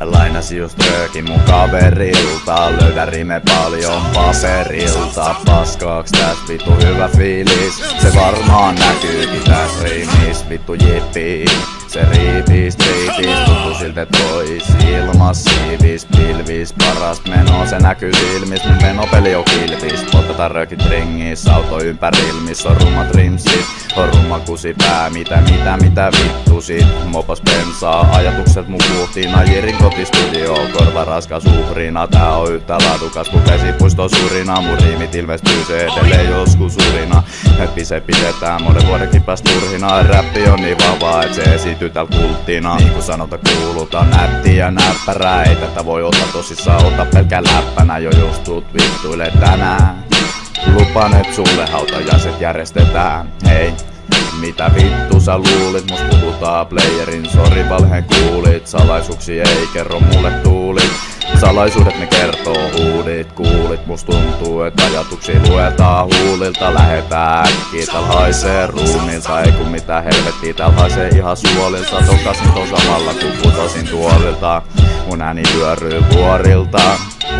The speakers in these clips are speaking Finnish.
Lainasin just röökin mun kaverilta, löydän rime paljon paperilta. Paskaaks täs vittu hyvä fiilis, se varmaan näkyykin täs riimis. Vittu jippi, se riipis, tuntuu siltä et vois ilmas siivis. Pilvis, parast meno, se näkyy silmis, mun menopeli on kilpis. Poltetaan röökit ringis, auto ympärilmis, on rummat rimsit, on rumma kusipää. Mitä vittu sit, mopas bensaa, ajatukset mun puhtiin ajirin kotistudio. Korva raskas uhrina, tää on yhtä laadukas kun vesipuiston surina. Mun riimit ilmestyy se edelleen joskus urina. Hetki se pidetään monen vuodenkin päästä turhina. Räppi on niin vahvaa et se esityy tääl kulttina. Niin kun sanota kuulutaan nätti ja näppärää. Ei tätä voi ottaa tosissaan, ota pelkää läppänä. Jo just tuut vittuille tänään. Lupaan et sulle hautajaiset järjestetään. Hei, mitä vittu sä luulit, must puhutaan playerin, sori valheen kuulit. Salaisuuksia ei kerro mulle tuulit, salaisuudet ne kertoo huudit. Kuulit, must tuntuu et ajatuksia luetaan huulilta. Lähetään äkkiä, tääl haisee ruumilta, ei kun mitä helvettiä, tääl haisee ihan suolilta. Tokasin ton samalla kun putosin tuolilta, mun ääni vyöryy vuorilta,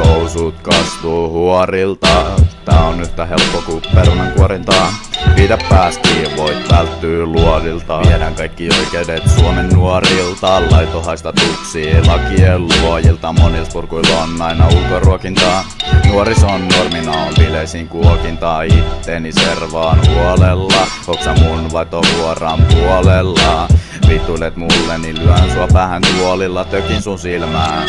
housut kastuu huorilta. Tää on yhtä helppo kuin perunan kuorintaa. Pidä päästiin, voit välttyy luodilta. Viedään kaikki oikeudet Suomen nuorilta. Laito haista tuksii lakien luojilta. Monils purkuilla on aina ulkoruokintaa. Nuorison normina on bileisiin kuokintaa. Itteni servaan huolella, oksa mun vaito vuoran puolella. Vittuilet mulle, niin lyön sua päähän tuolilla, tökin sun silmään.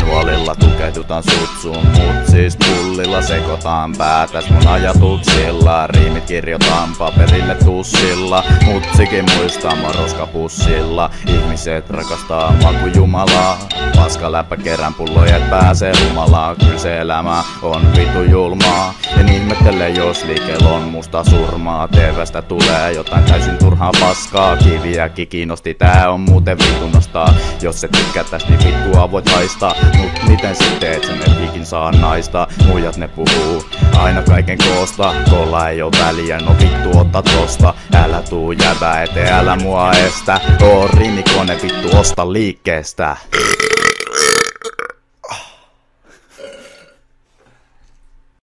Nuolilla tukehdutaan sutsuun, mut siis pullilla sekotaan päätäs mun ajatuksilla. Riimit kirjoitan paperille tussilla, mutsikin muistaa roskapussilla. Ihmiset rakastaa makujumalaa, paska läppä kerran pulloja et pääsee humalaa. Kyl se elämä on vitu julmaa, en ihmettele jos liikeel on musta surmaa. TVstä tulee jotain täysin turhaa paskaa, kiviäkin kiinnosti, tää on muuten vittu nostaa. Jos et tykkää tästä niin vittua voit haistaa. Mut miten sit teet sen et ikin saa naista? Muijat ne puhuu aina kaiken koosta, kolla ei oo väliä, no vittu otta tosta. Älä tuu jäbä eteen, älä mua estä, oo riimikone vittu osta liikkeestä.